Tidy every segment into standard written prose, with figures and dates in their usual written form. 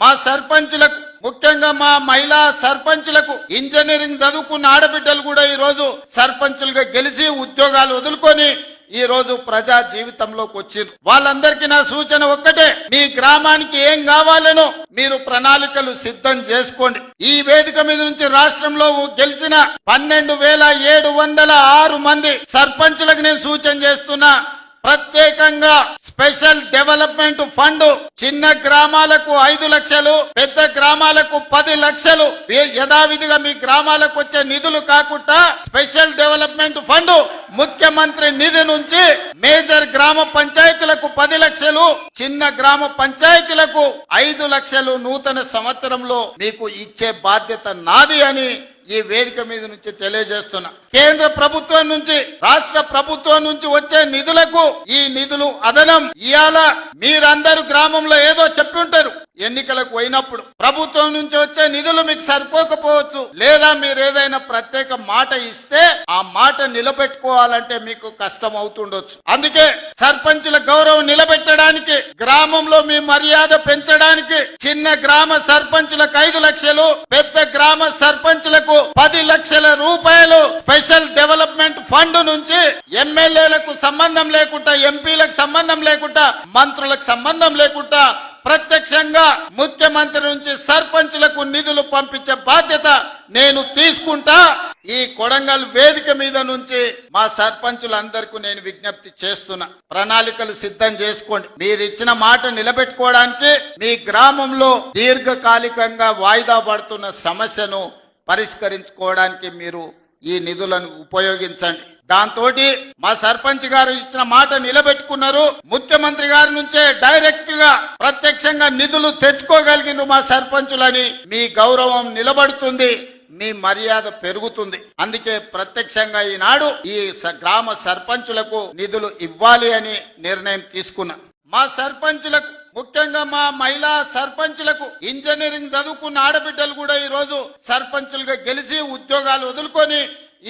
మా సర్పంచులకు ముఖ్యంగా మా మహిళా సర్పంచులకు ఇంజనీరింగ్ చదువుకున్న ఆడబిడ్డలు కూడా ఈ రోజు సర్పంచులుగా గెలిచి ఉద్యోగాలు వదులుకొని ఈ రోజు ప్రజా జీవితంలోకి వచ్చింది. వాళ్ళందరికీ నా సూచన ఒక్కటే, మీ గ్రామానికి ఏం కావాలనో మీరు ప్రణాళికలు సిద్ధం చేసుకోండి. ఈ వేదిక మీద నుంచి రాష్ట్రంలో గెలిచిన 12,706 మంది సర్పంచులకు నేను సూచన చేస్తున్నా, ప్రత్యేకంగా స్పెషల్ డెవలప్మెంట్ ఫండ్ చిన్న గ్రామాలకు 5 లక్షలు, పెద్ద గ్రామాలకు 10 లక్షలు యథావిధిగా మీ గ్రామాలకు వచ్చే నిధులు కాకుండా స్పెషల్ డెవలప్మెంట్ ఫండ్ ముఖ్యమంత్రి నిధి నుంచి మేజర్ గ్రామ పంచాయతీలకు 10 లక్షలు, చిన్న గ్రామ పంచాయతీలకు 5 లక్షలు నూతన సంవత్సరంలో మీకు ఇచ్చే బాధ్యత నాది అని ఈ వేదిక మీద నుంచి తెలియజేస్తున్నా. కేంద్ర ప్రభుత్వం నుంచి రాష్ట్ర ప్రభుత్వం నుంచి వచ్చే నిధులకు ఈ నిధులు అదనం. ఇవాళ మీరందరూ గ్రామంలో ఏదో చెప్పి ఉంటారు, ఎన్నికలకు పోయినప్పుడు ప్రభుత్వం నుంచి వచ్చే నిధులు మీకు సరిపోకపోవచ్చు, లేదా మీరు ఏదైనా ప్రత్యేక మాట ఇస్తే ఆ మాట నిలబెట్టుకోవాలంటే మీకు కష్టం అవుతుండొచ్చు. అందుకే సర్పంచుల గౌరవం నిలబెట్టడానికి, గ్రామంలో మీ మర్యాద పెంచడానికి చిన్న గ్రామ సర్పంచులకు 5 లక్షలు, పెద్ద గ్రామ సర్పంచులకు 10 లక్షల రూపాయలు స్పెషల్ డెవలప్మెంట్ ఫండ్ నుంచి ఎమ్మెల్యేలకు సంబంధం లేకుండా, ఎంపీలకు సంబంధం లేకుండా, మంత్రులకు సంబంధం లేకుండా ప్రత్యక్షంగా ముఖ్యమంత్రి నుంచి సర్పంచులకు నిధులు పంపించే బాధ్యత నేను తీసుకుంటా. ఈ కొడంగల్ వేదిక మీద నుంచి మా సర్పంచులందరికీ నేను విజ్ఞప్తి చేస్తున్నా, ప్రణాళికలు సిద్ధం చేసుకోండి. మీరు ఇచ్చిన మాట నిలబెట్టుకోవడానికి మీ గ్రామంలో దీర్ఘకాలికంగా వాయిదా పడుతున్న సమస్యను పరిష్కరించుకోవడానికి మీరు ఈ నిధులను ఉపయోగించండి. దాంతో మా సర్పంచ్ గారు ఇచ్చిన మాట నిలబెట్టుకున్నారు. ముఖ్యమంత్రి గారి నుంచే డైరెక్ట్ గా ప్రత్యక్షంగా నిధులు తెచ్చుకోగలిగిన మా సర్పంచులని మీ గౌరవం నిలబడుతుంది, మీ మర్యాద పెరుగుతుంది. అందుకే ప్రత్యక్షంగా ఈనాడు ఈ గ్రామ సర్పంచులకు నిధులు ఇవ్వాలి అని నిర్ణయం తీసుకున్నా. మా సర్పంచులకు ముఖ్యంగా మా మహిళా సర్పంచులకు ఇంజనీరింగ్ చదువుకున్న ఆడబిడ్డలు కూడా ఈ రోజు సర్పంచులుగా గెలిచి ఉద్యోగాలు వదులుకొని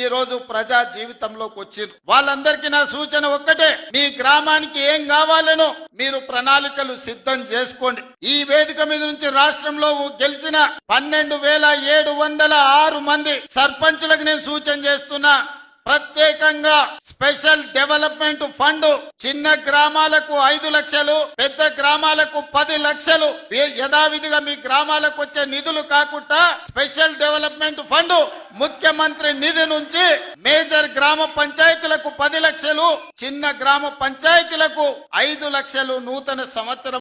ఈ రోజు ప్రజా జీవితంలోకి వచ్చింది. వాళ్ళందరికీ నా సూచన ఒక్కటే, మీ గ్రామానికి ఏం కావాలనో మీరు ప్రణాళికలు సిద్ధం చేసుకోండి. ఈ వేదిక మీద నుంచి రాష్ట్రంలో గెలిచిన 12,706 మంది సర్పంచులకు నేను సూచన చేస్తున్నా, ప్రత్యేకంగా స్పెషల్ డెవలప్మెంట్ ఫండ్ చిన్న గ్రామాలకు 5 లక్షలు, పెద్ద గ్రామాలకు 10 లక్షలు యథావిధిగా మీ గ్రామాలకు వచ్చే నిధులు కాకుండా స్పెషల్ డెవలప్మెంట్ ఫండ్ ముఖ్యమంత్రి నిధి నుంచి మేజర్ గ్రామ పంచాయతీలకు 10 లక్షలు, చిన్న గ్రామ పంచాయతీలకు 5 లక్షలు నూతన సంవత్సరం